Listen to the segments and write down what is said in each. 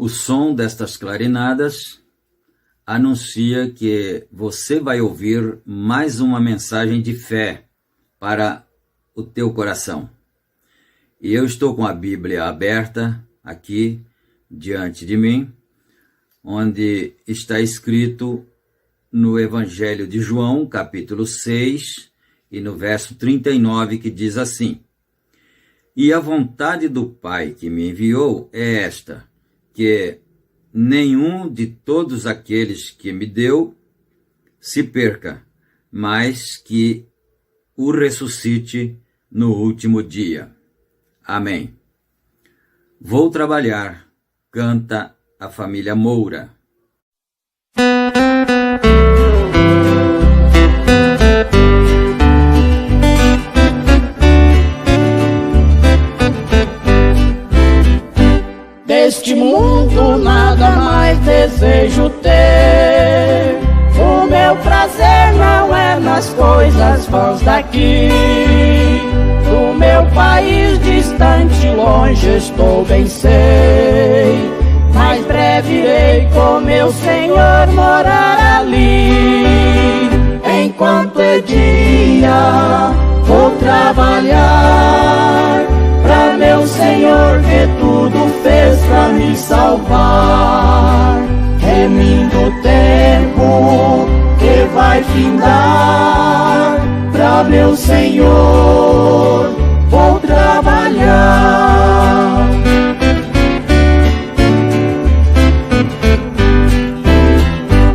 O som destas clarinadas anuncia que você vai ouvir mais uma mensagem de fé para o teu coração. E eu estou com a Bíblia aberta aqui diante de mim, onde está escrito no Evangelho de João, capítulo 6, e no verso 39, que diz assim: E a vontade do Pai que me enviou é esta, que nenhum de todos aqueles que me deu se perca, mas que o ressuscite no último dia. Amém. Vou trabalhar, canta a família Moura. fãs daqui, do meu país distante, longe estou, bem sei, mas breve irei com meu Senhor morar ali. Enquanto é dia, vou trabalhar pra meu Senhor que tudo fez pra me salvar. Remindo o tempo que vai findar, pra meu Senhor vou trabalhar.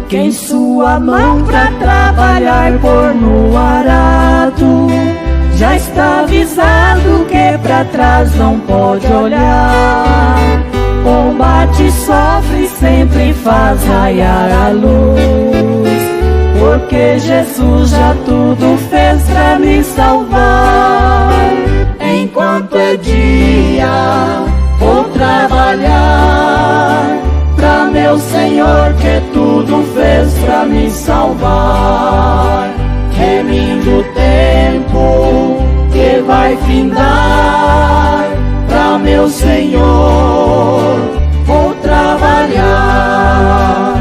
Quem sua mão pra trabalhar por no arado, já está avisado que pra trás não pode olhar. Combate, sofre, sempre faz raiar a luz, porque Jesus já tudo fez pra me salvar. Enquanto é dia, vou trabalhar pra meu Senhor que tudo fez pra me salvar. Remindo o tempo que vai findar, pra meu Senhor vou trabalhar.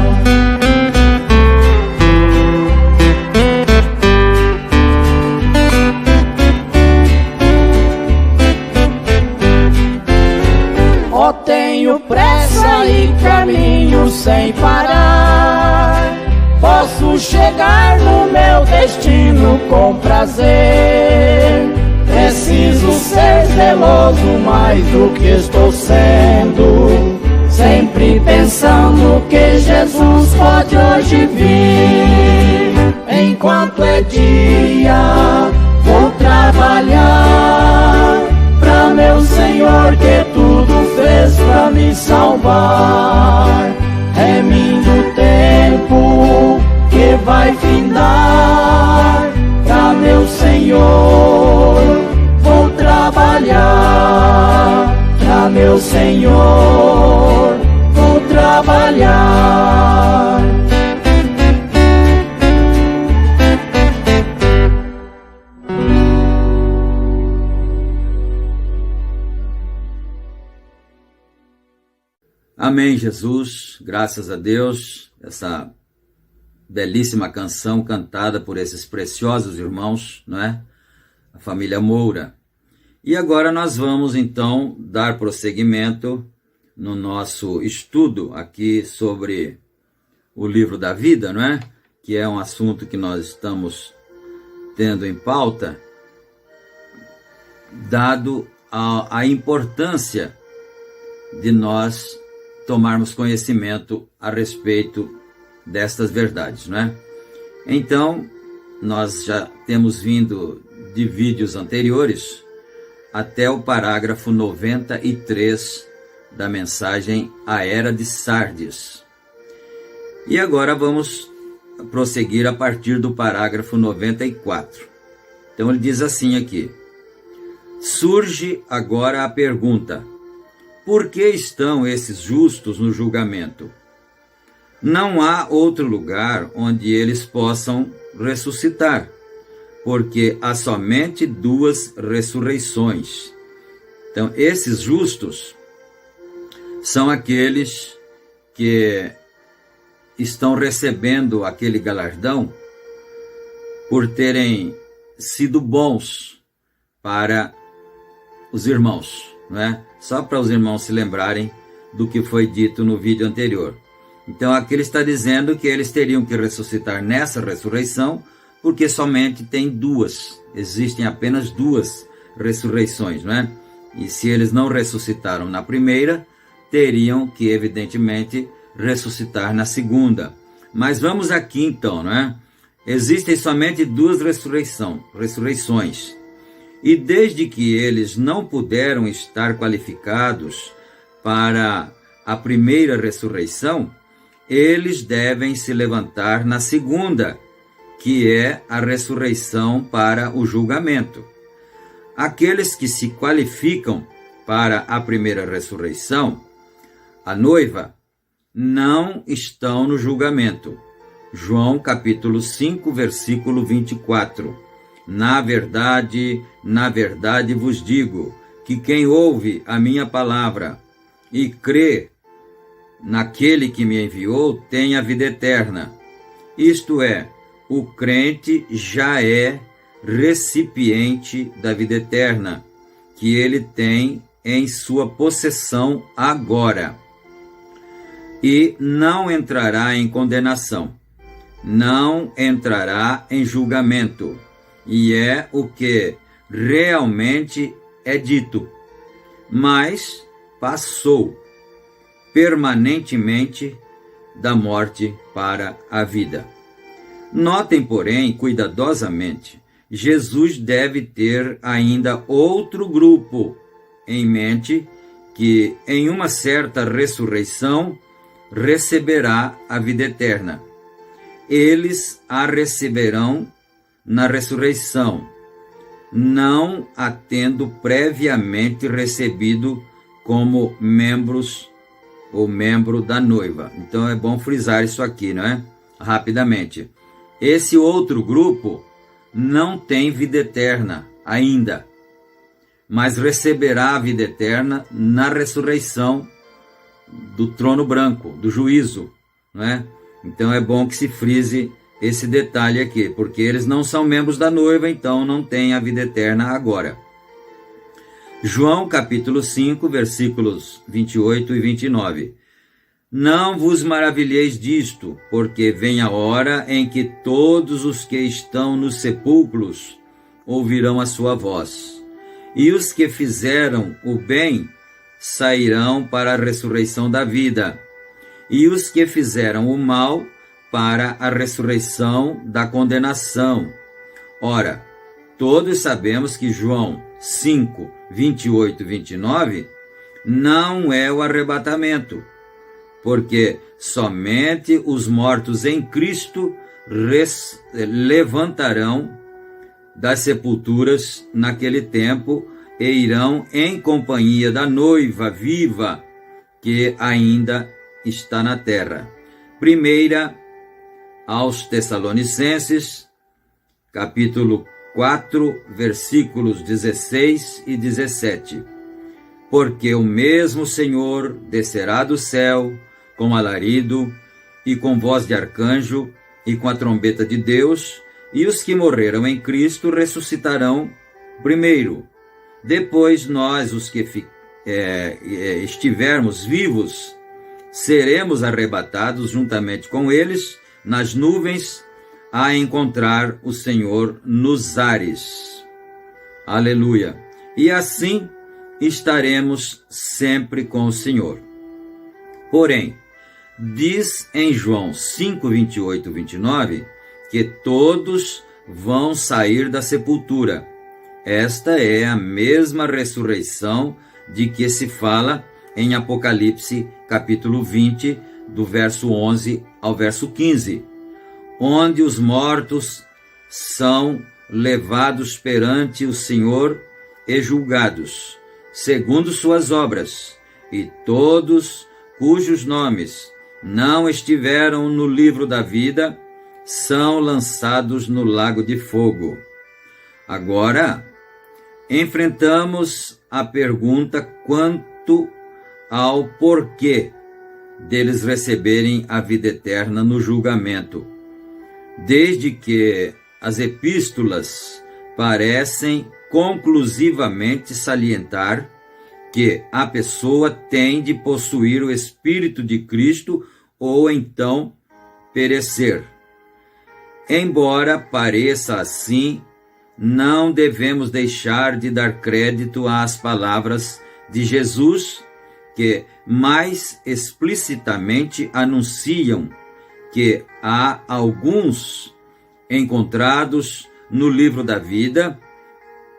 Oh, tenho pressa e caminho sem parar, posso chegar no meu destino com prazer. Preciso ser zeloso mais do que estou sendo, sempre pensando que Jesus pode hoje vir. Enquanto é dia, vou trabalhar pra meu Senhor que tudo fez pra me salvar. Remindo o tempo que vai findar, pra meu Senhor vou trabalhar. Pra meu Senhor vou trabalhar. Amém, Jesus, graças a Deus, essa belíssima canção cantada por esses preciosos irmãos, não é? A família Moura. E agora nós vamos então dar prosseguimento no nosso estudo aqui sobre o livro da vida, não é? Que é um assunto que nós estamos tendo em pauta, dado a importância de nós tomarmos conhecimento a respeito destas verdades, não é? Então, nós já temos vindo de vídeos anteriores até o parágrafo 93 da mensagem A Era de Sardes. E agora vamos prosseguir a partir do parágrafo 94. Então ele diz assim aqui: surge agora a pergunta: por que estão esses justos no julgamento? Não há outro lugar onde eles possam ressuscitar, porque há somente duas ressurreições. Então, esses justos são aqueles que estão recebendo aquele galardão por terem sido bons para os irmãos, não é? Só para os irmãos se lembrarem do que foi dito no vídeo anterior. Então aqui ele está dizendo que eles teriam que ressuscitar nessa ressurreição, porque somente tem duas, existem apenas duas ressurreições, não é? E se eles não ressuscitaram na primeira, teriam que evidentemente ressuscitar na segunda. Mas vamos aqui então, não é? Existem somente duas ressurreições. E desde que eles não puderam estar qualificados para a primeira ressurreição, eles devem se levantar na segunda, que é a ressurreição para o julgamento. Aqueles que se qualificam para a primeira ressurreição, a noiva, não estão no julgamento. João capítulo 5, versículo 24. na verdade vos digo, que quem ouve a minha palavra e crê naquele que me enviou tem a vida eterna. Isto é, o crente já é recipiente da vida eterna, que ele tem em sua possessão agora. E não entrará em condenação, não entrará em julgamento, e é o que realmente é dito, mas passou permanentemente da morte para a vida. Notem, porém, cuidadosamente, Jesus deve ter ainda outro grupo em mente que, em uma certa ressurreição, receberá a vida eterna. Eles a receberão na ressurreição, não a tendo previamente recebido como membros ou membro da noiva. Então é bom frisar isso aqui, não é? Rapidamente. Esse outro grupo não tem vida eterna ainda, mas receberá a vida eterna na ressurreição do trono branco, do juízo, não é? Então é bom que se frise esse detalhe aqui, porque eles não são membros da noiva, então não têm a vida eterna agora. João capítulo 5, versículos 28 e 29. Não vos maravilheis disto, porque vem a hora em que todos os que estão nos sepulcros ouvirão a sua voz, e os que fizeram o bem sairão para a ressurreição da vida, e os que fizeram o mal para a ressurreição da condenação. Ora, todos sabemos que João 5, 28 e 29 não é o arrebatamento, porque somente os mortos em Cristo levantarão das sepulturas naquele tempo e irão em companhia da noiva viva que ainda está na terra. Primeira aos Tessalonicenses, capítulo 4, versículos 16 e 17. Porque o mesmo Senhor descerá do céu com alarido e com voz de arcanjo e com a trombeta de Deus, e os que morreram em Cristo ressuscitarão primeiro. Depois nós, os que estivermos vivos, seremos arrebatados juntamente com eles nas nuvens a encontrar o Senhor nos ares. Aleluia! E assim estaremos sempre com o Senhor. Porém, diz em João 5, 28 e 29, que todos vão sair da sepultura. Esta é a mesma ressurreição de que se fala em Apocalipse, capítulo 20, do verso 11 ao verso 15, onde os mortos são levados perante o Senhor e julgados, segundo suas obras, e todos cujos nomes não estiveram no livro da vida são lançados no lago de fogo. Agora, enfrentamos a pergunta quanto ao porquê deles receberem a vida eterna no julgamento, desde que as epístolas parecem conclusivamente salientar que a pessoa tem de possuir o Espírito de Cristo ou então perecer. Embora pareça assim, não devemos deixar de dar crédito às palavras de Jesus, que mais explicitamente anunciam que há alguns encontrados no livro da vida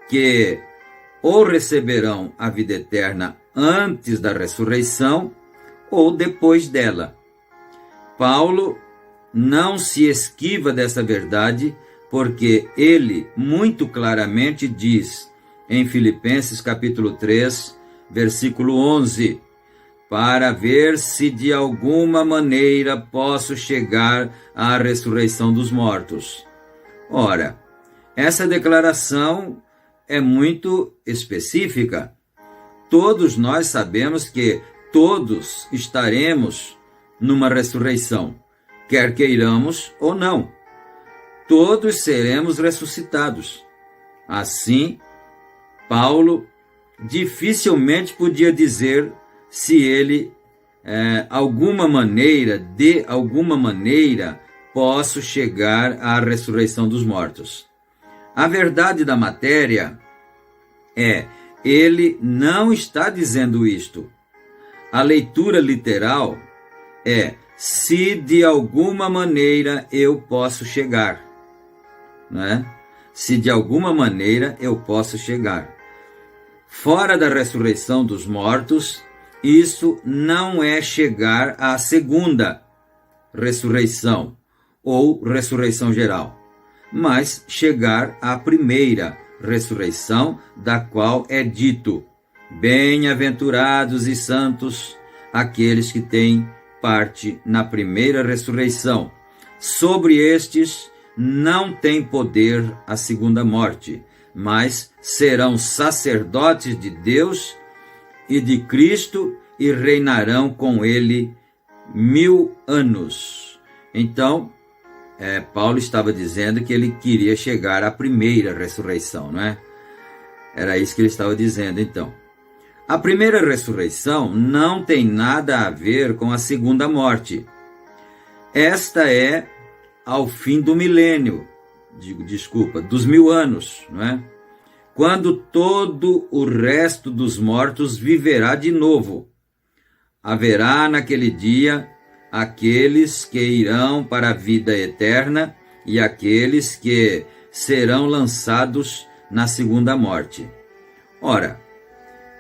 que ou receberão a vida eterna antes da ressurreição ou depois dela. Paulo não se esquiva dessa verdade, porque ele muito claramente diz em Filipenses capítulo 3, versículo 11, para ver se de alguma maneira posso chegar à ressurreição dos mortos. Ora, Essa declaração é muito específica. Todos nós sabemos que todos estaremos numa ressurreição, quer queiramos ou não. Todos seremos ressuscitados. Assim, Paulo dificilmente podia dizer se ele, de alguma maneira, posso chegar à ressurreição dos mortos. A verdade da matéria é, ele não está dizendo isto. A leitura literal é, se de alguma maneira eu posso chegar, né? Se de alguma maneira eu posso chegar. Fora da ressurreição dos mortos, isso não é chegar à segunda ressurreição, ou ressurreição geral, mas chegar à primeira ressurreição, da qual é dito: bem-aventurados e santos aqueles que têm parte na primeira ressurreição. Sobre estes não tem poder a segunda morte, mas serão sacerdotes de Deus e de Cristo e reinarão com ele 1000 anos. Então, Paulo estava dizendo que ele queria chegar à primeira ressurreição, não é? Era isso que ele estava dizendo, então. A primeira ressurreição não tem nada a ver com a segunda morte. Esta é ao fim do milênio, dos 1000 anos, não é? Quando todo o resto dos mortos viverá de novo. Haverá naquele dia aqueles que irão para a vida eterna e aqueles que serão lançados na segunda morte. Ora,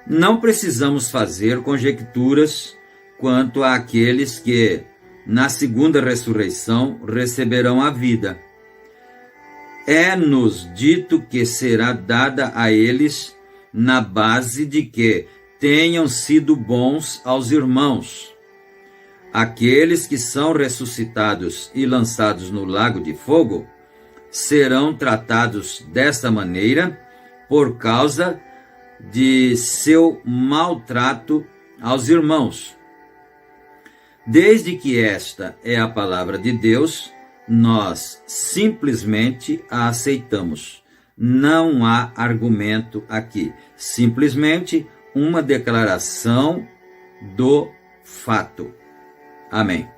não precisamos fazer conjecturas quanto àqueles que, na segunda ressurreição, receberão a vida. É-nos dito que será dada a eles na base de que tenham sido bons aos irmãos. Aqueles que são ressuscitados e lançados no lago de fogo serão tratados desta maneira por causa de seu maltrato aos irmãos. Desde que esta é a palavra de Deus, nós simplesmente a aceitamos. Não há argumento aqui. Simplesmente uma declaração do fato. Amém.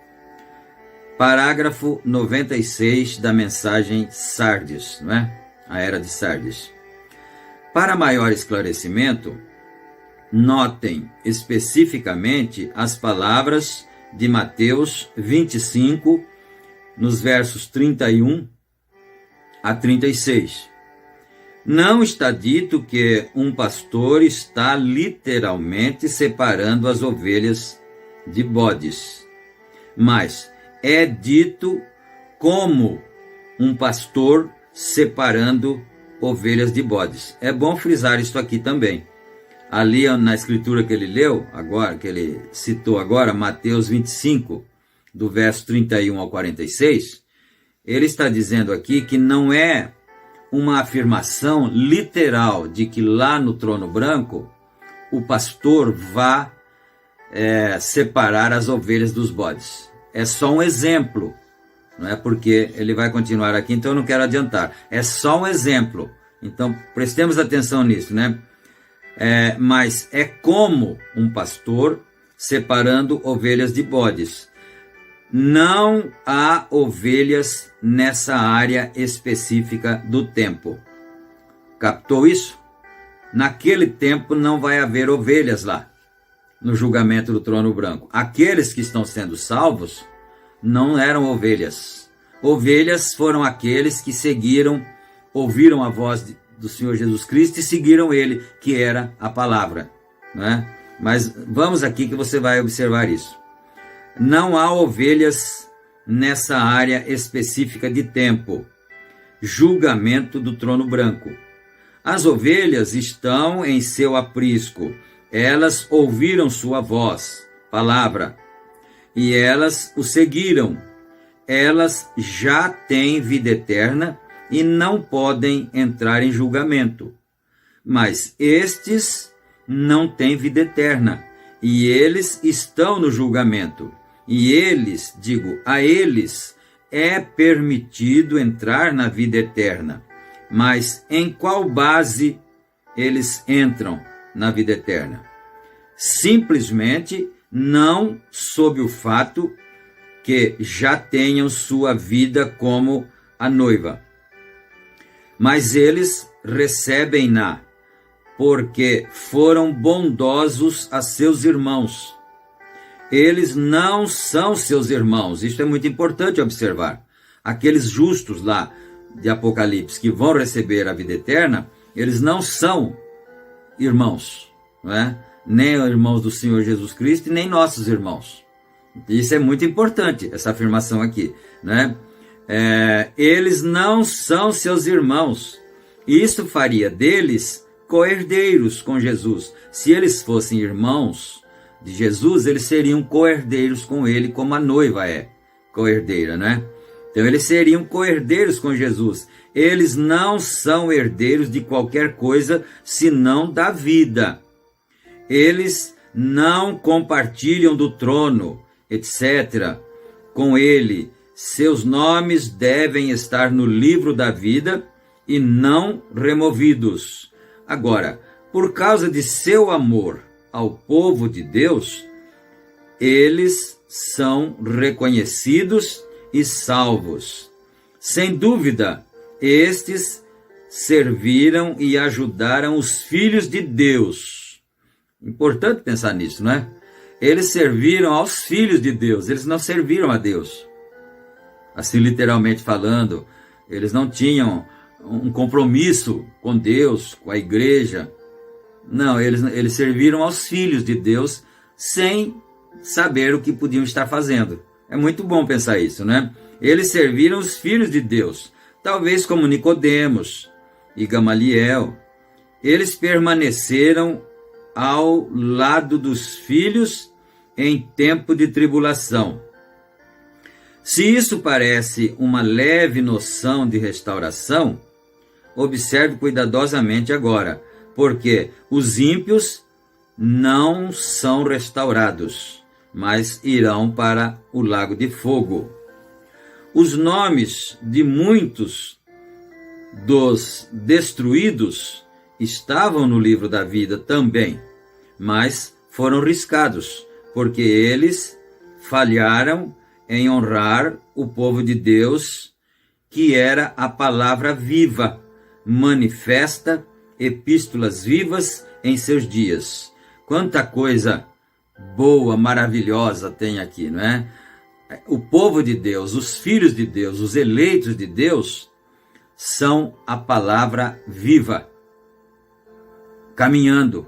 Parágrafo 96 da mensagem Sardes, não é? A era de Sardes. Para maior esclarecimento, notem especificamente as palavras de Mateus 25, nos versos 31 a 36. Não está dito que um pastor está literalmente separando as ovelhas de bodes, mas é dito como um pastor separando ovelhas de bodes. É bom frisar isso aqui também. Ali na escritura que ele leu, agora, que ele citou agora, Mateus 25, do verso 31 ao 46, ele está dizendo aqui que não é uma afirmação literal de que lá no trono branco o pastor vá separar as ovelhas dos bodes. É só um exemplo, não é? Porque ele vai continuar aqui, então eu não quero adiantar. É só um exemplo. Então prestemos atenção nisso, né? Mas é como um pastor separando ovelhas de bodes. Não há ovelhas nessa área específica do tempo. Captou isso? Naquele tempo não vai haver ovelhas lá, no julgamento do trono branco. Aqueles que estão sendo salvos não eram ovelhas. Ovelhas foram aqueles que ouviram a voz do Senhor Jesus Cristo e seguiram ele, que era a palavra, né? Mas vamos aqui que você vai observar isso. Não há ovelhas nessa área específica de tempo. Julgamento do trono branco. As ovelhas estão em seu aprisco. Elas ouviram sua voz, palavra, e elas o seguiram. Elas já têm vida eterna e não podem entrar em julgamento. Mas estes não têm vida eterna, e eles estão no julgamento. E eles, a eles é permitido entrar na vida eterna. Mas em qual base eles entram na vida eterna? Simplesmente não sob o fato que já tenham sua vida como a noiva. Mas eles recebem-na, porque foram bondosos a seus irmãos. Eles não são seus irmãos. Isto é muito importante observar. Aqueles justos lá de Apocalipse que vão receber a vida eterna, eles não são irmãos, não é? Nem irmãos do Senhor Jesus Cristo e nem nossos irmãos. Isso é muito importante, essa afirmação aqui, né? Eles não são seus irmãos. Isso faria deles co-herdeiros com Jesus. Se eles fossem irmãos de Jesus, eles seriam co-herdeiros com ele, como a noiva é co-herdeira, né? Então eles seriam co-herdeiros com Jesus. Eles não são herdeiros de qualquer coisa, senão da vida. Eles não compartilham do trono, etc. com ele. Seus nomes devem estar no livro da vida e não removidos. Agora, por causa de seu amor ao povo de Deus, eles são reconhecidos e salvos. Sem dúvida, estes serviram e ajudaram os filhos de Deus. Importante pensar nisso, não é? Eles serviram aos filhos de Deus, eles não serviram a Deus. Assim, literalmente falando, eles não tinham um compromisso com Deus, com a igreja. Não, eles serviram aos filhos de Deus sem saber o que podiam estar fazendo. É muito bom pensar isso, né? Eles serviram os filhos de Deus, talvez como Nicodemos e Gamaliel. Eles permaneceram ao lado dos filhos em tempo de tribulação. Se isso parece uma leve noção de restauração, observe cuidadosamente agora, porque os ímpios não são restaurados, mas irão para o lago de fogo. Os nomes de muitos dos destruídos estavam no livro da vida também, mas foram riscados, porque eles falharam em honrar o povo de Deus, que era a palavra viva, manifesta, epístolas vivas em seus dias. Quanta coisa boa, maravilhosa tem aqui, não é? O povo de Deus, os filhos de Deus, os eleitos de Deus, são a palavra viva, caminhando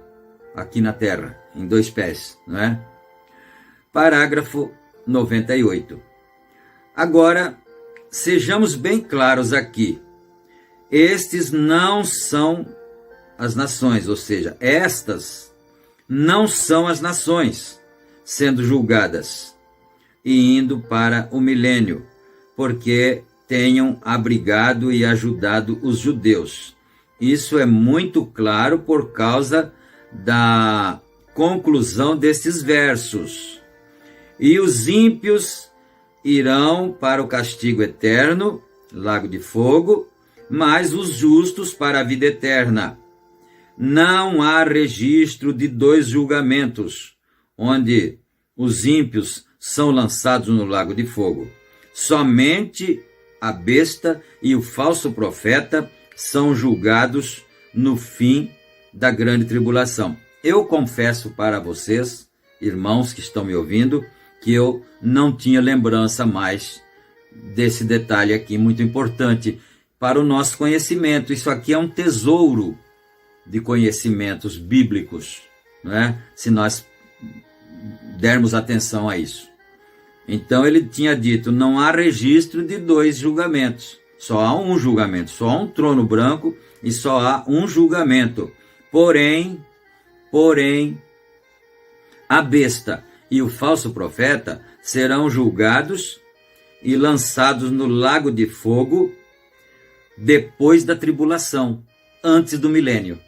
aqui na terra, em dois pés, não é? Parágrafo 98. Agora, sejamos bem claros aqui. Estes não são as nações, ou seja, estas não são as nações sendo julgadas e indo para o milênio, porque tenham abrigado e ajudado os judeus. Isso é muito claro por causa da conclusão destes versos. E os ímpios irão para o castigo eterno, lago de fogo, mas os justos para a vida eterna. Não há registro de dois julgamentos, onde os ímpios são lançados no lago de fogo. Somente a besta e o falso profeta são julgados no fim da grande tribulação. Eu confesso para vocês, irmãos que estão me ouvindo, que eu não tinha lembrança mais desse detalhe aqui, muito importante para o nosso conhecimento. Isso aqui é um tesouro de conhecimentos bíblicos, não é? Se nós dermos atenção a isso. Então ele tinha dito, não há registro de dois julgamentos, só há um julgamento, só há um trono branco e só há um julgamento. Porém, a besta e o falso profeta serão julgados e lançados no lago de fogo, depois da tribulação, antes do milênio.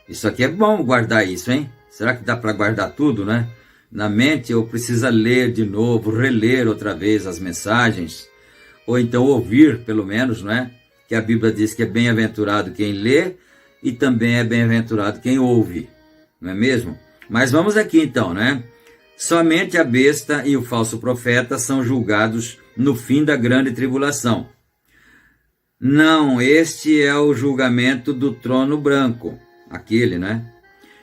Isso aqui é bom guardar isso, hein? Será que dá para guardar tudo, né? Na mente, ou precisa ler de novo, reler outra vez as mensagens, ou então ouvir, pelo menos, não é? Que a Bíblia diz que é bem-aventurado quem lê e também é bem-aventurado quem ouve, não é mesmo? Mas vamos aqui então, né? Somente a besta e o falso profeta são julgados no fim da grande tribulação. Não, este é o julgamento do trono branco, aquele, né?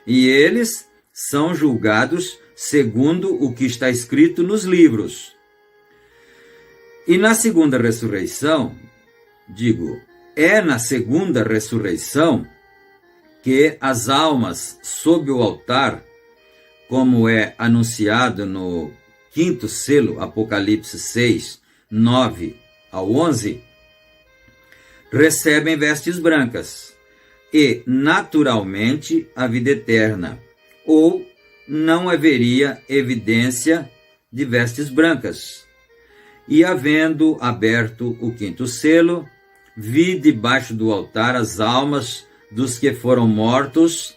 E eles são julgados segundo o que está escrito nos livros. E na segunda ressurreição, é na segunda ressurreição que as almas sob o altar, como é anunciado no 5º selo, Apocalipse 6, 9 ao 11, recebem vestes brancas e, naturalmente, a vida eterna, ou não haveria evidência de vestes brancas. E havendo aberto o 5º selo, vi debaixo do altar as almas dos que foram mortos.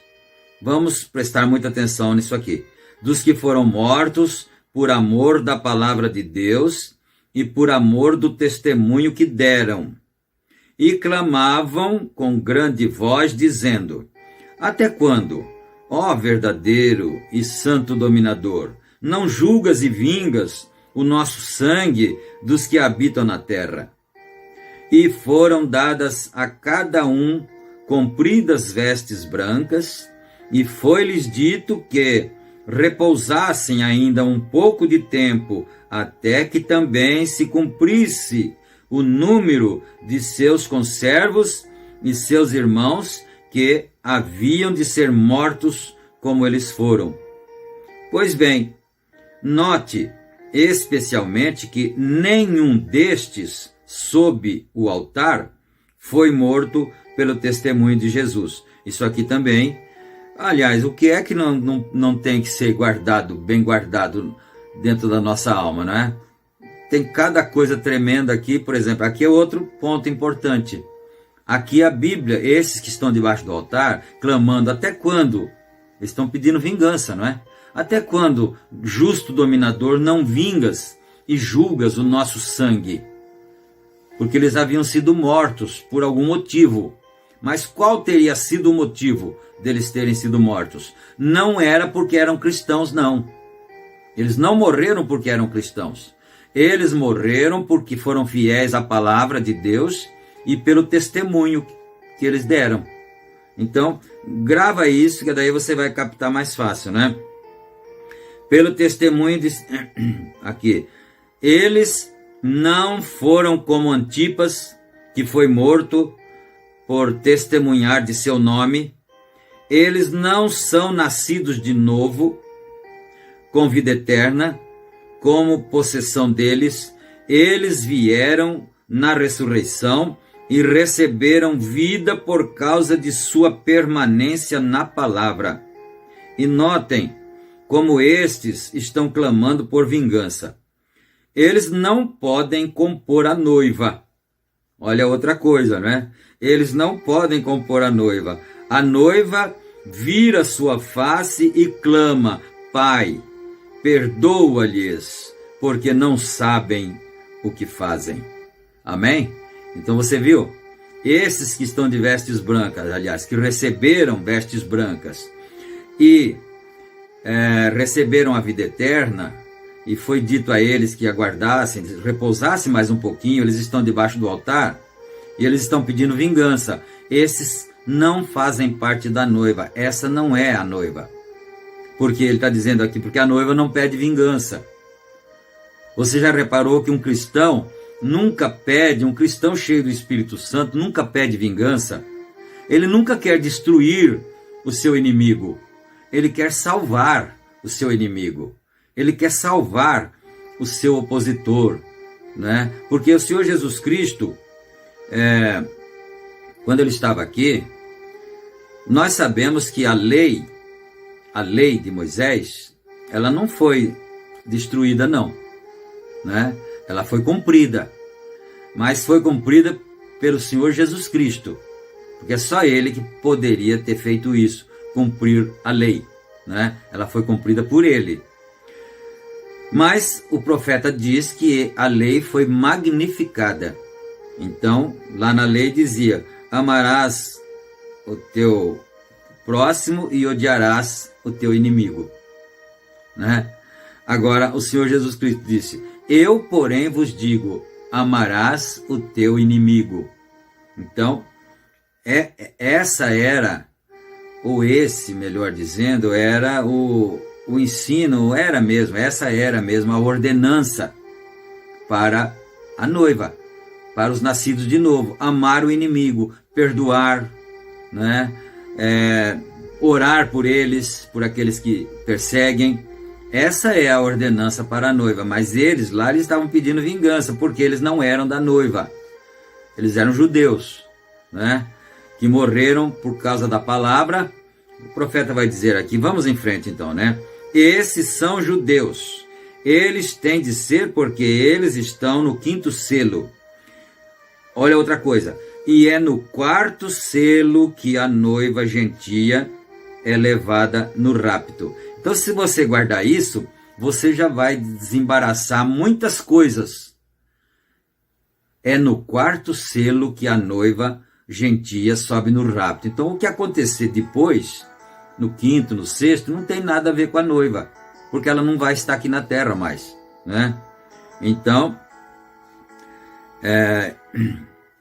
Vamos prestar muita atenção nisso aqui. Dos que foram mortos por amor da palavra de Deus e por amor do testemunho que deram. E clamavam com grande voz, dizendo: Até quando, ó verdadeiro e santo dominador, não julgas e vingas o nosso sangue dos que habitam na terra? E foram dadas a cada um compridas vestes brancas, e foi-lhes dito que repousassem ainda um pouco de tempo, até que também se cumprisse o número de seus conservos e seus irmãos que haviam de ser mortos como eles foram. Pois bem, note especialmente que nenhum destes sob o altar foi morto pelo testemunho de Jesus. Isso aqui também, aliás, o que é que não tem que ser guardado, bem guardado dentro da nossa alma, não é? Tem cada coisa tremenda aqui, por exemplo, aqui é outro ponto importante. Aqui a Bíblia, esses que estão debaixo do altar, clamando, até quando? Eles estão pedindo vingança, não é? Até quando, justo dominador, não vingas e julgas o nosso sangue? Porque eles haviam sido mortos por algum motivo. Mas qual teria sido o motivo deles terem sido mortos? Não era porque eram cristãos, não. Eles não morreram porque eram cristãos. Eles morreram porque foram fiéis à palavra de Deus e pelo testemunho que eles deram. Então, grava isso, que daí você vai captar mais fácil, né? Pelo testemunho de... Aqui. Eles não foram como Antipas, que foi morto por testemunhar de seu nome. Eles não são nascidos de novo, com vida eterna, como possessão deles. Eles vieram na ressurreição e receberam vida por causa de sua permanência na palavra. E notem como estes estão clamando por vingança. Eles não podem compor a noiva. Olha outra coisa, né? Eles não podem compor a noiva. A noiva vira sua face e clama: Pai, perdoa-lhes, porque não sabem o que fazem. Amém? Então você viu? Esses que estão de vestes brancas, aliás, que receberam vestes brancas e receberam a vida eterna, e foi dito a eles que aguardassem, repousassem mais um pouquinho, eles estão debaixo do altar e eles estão pedindo vingança. Esses não fazem parte da noiva. Essa não é a noiva. Porque ele está dizendo aqui, porque a noiva não pede vingança. Você já reparou que um cristão nunca pede, um cristão cheio do Espírito Santo nunca pede vingança? Ele nunca quer destruir o seu inimigo. Ele quer salvar o seu inimigo. Ele quer salvar o seu opositor, né? Porque o Senhor Jesus Cristo, quando ele estava aqui, nós sabemos que a lei de Moisés, ela não foi destruída, não, né? Ela foi cumprida, mas foi cumprida pelo Senhor Jesus Cristo, porque é só Ele que poderia ter feito isso, cumprir a lei, né? Ela foi cumprida por Ele. Mas o profeta diz que a lei foi magnificada. Então, lá na lei dizia: amarás o teu próximo e odiarás o teu inimigo, né? Agora, o Senhor Jesus Cristo disse: eu, porém, vos digo, amarás o teu inimigo. Então, essa era, ou esse, melhor dizendo, era o ensino, essa era mesmo a ordenança para a noiva, para os nascidos de novo: amar o inimigo, perdoar, né? Orar por eles, por aqueles que perseguem. Essa é a ordenança para a noiva. Mas eles estavam pedindo vingança, porque eles não eram da noiva. Eles eram judeus, né? Que morreram por causa da palavra. O profeta vai dizer aqui, vamos em frente então, né? Esses são judeus. Eles têm de ser porque eles estão no 5º selo. Olha outra coisa. E é no 4º selo que a noiva gentia é levada no rapto. Então, se você guardar isso, você já vai desembaraçar muitas coisas. É no 4º selo que a noiva gentia sobe no rapto. Então, o que acontecer depois, no 5º, no 6º, não tem nada a ver com a noiva, porque ela não vai estar aqui na terra mais, né? Então,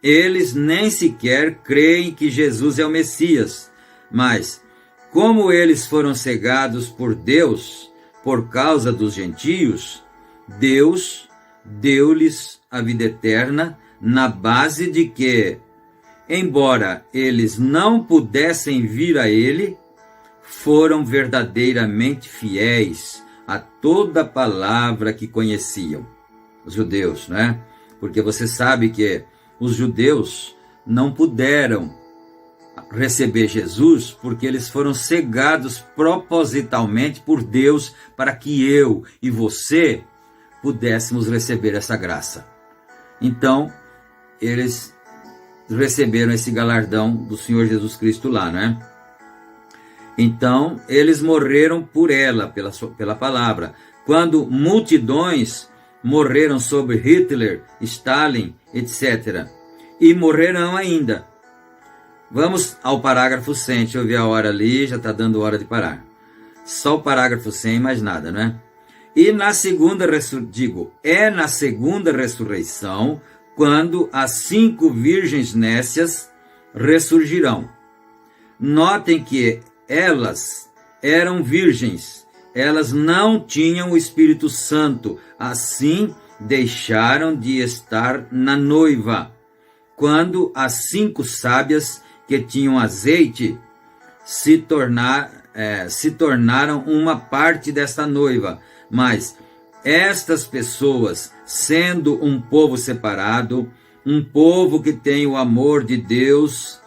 eles nem sequer creem que Jesus é o Messias, mas como eles foram cegados por Deus por causa dos gentios, Deus deu-lhes a vida eterna na base de que, embora eles não pudessem vir a Ele, foram verdadeiramente fiéis a toda palavra que conheciam. Os judeus, né? Porque você sabe que os judeus não puderam receber Jesus porque eles foram cegados propositalmente por Deus para que eu e você pudéssemos receber essa graça. Então, eles receberam esse galardão do Senhor Jesus Cristo lá, né? Então, eles morreram por ela, pela palavra. Quando multidões morreram sobre Hitler, Stalin, etc. E morrerão ainda. Vamos ao parágrafo 100. Deixa eu ver a hora ali, já está dando hora de parar. Só o parágrafo 100 e mais nada, né? E na segunda ressurreição, quando as 5 virgens nécias ressurgirão. Notem que elas eram virgens, elas não tinham o Espírito Santo, assim deixaram de estar na noiva. Quando as 5 sábias que tinham azeite se tornaram uma parte desta noiva, mas estas pessoas, sendo um povo separado, um povo que tem o amor de Deus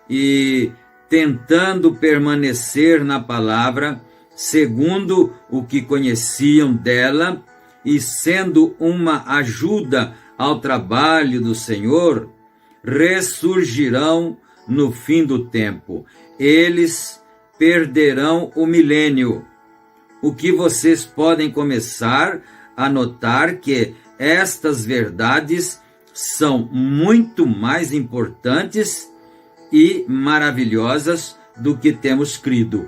e tentando permanecer na palavra, segundo o que conheciam dela, e sendo uma ajuda ao trabalho do Senhor, ressurgirão no fim do tempo. Eles perderão o milênio. O que vocês podem começar a notar que estas verdades são muito mais importantes e maravilhosas do que temos crido.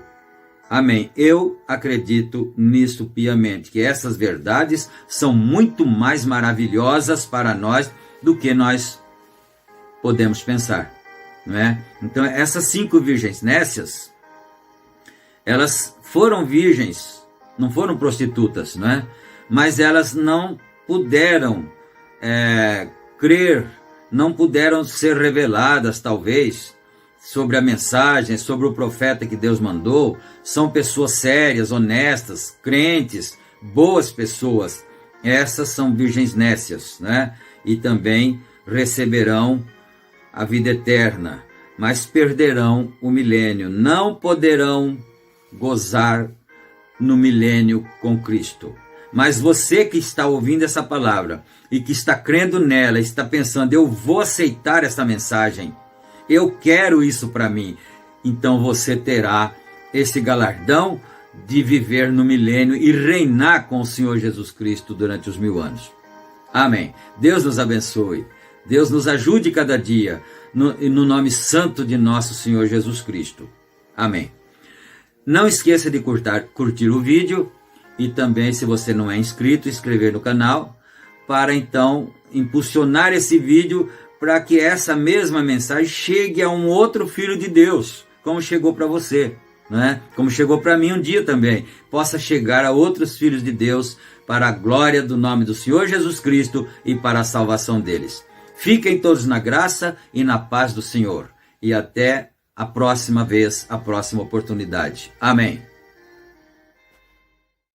Amém. Eu acredito nisso piamente, que essas verdades são muito mais maravilhosas para nós do que nós podemos pensar, não é? Então, essas 5 virgens nécias, elas foram virgens, não foram prostitutas, não é? Mas elas não puderam crer, não puderam ser reveladas, talvez, sobre a mensagem, sobre o profeta que Deus mandou. São pessoas sérias, honestas, crentes, boas pessoas. Essas são virgens nécias, né? E também receberão a vida eterna, mas perderão o milênio. Não poderão gozar no milênio com Cristo. Mas você que está ouvindo essa palavra e que está crendo nela, está pensando, eu vou aceitar essa mensagem, eu quero isso para mim, então você terá esse galardão de viver no milênio e reinar com o Senhor Jesus Cristo durante os 1000 anos. Amém. Deus nos abençoe. Deus nos ajude cada dia, no nome santo de nosso Senhor Jesus Cristo. Amém. Não esqueça de curtir o vídeo e também, se você não é inscrito, inscrever no canal, para então impulsionar esse vídeo para que essa mesma mensagem chegue a um outro filho de Deus, como chegou para você, né? Como chegou para mim um dia também, possa chegar a outros filhos de Deus para a glória do nome do Senhor Jesus Cristo e para a salvação deles. Fiquem todos na graça e na paz do Senhor. E até a próxima vez, a próxima oportunidade. Amém.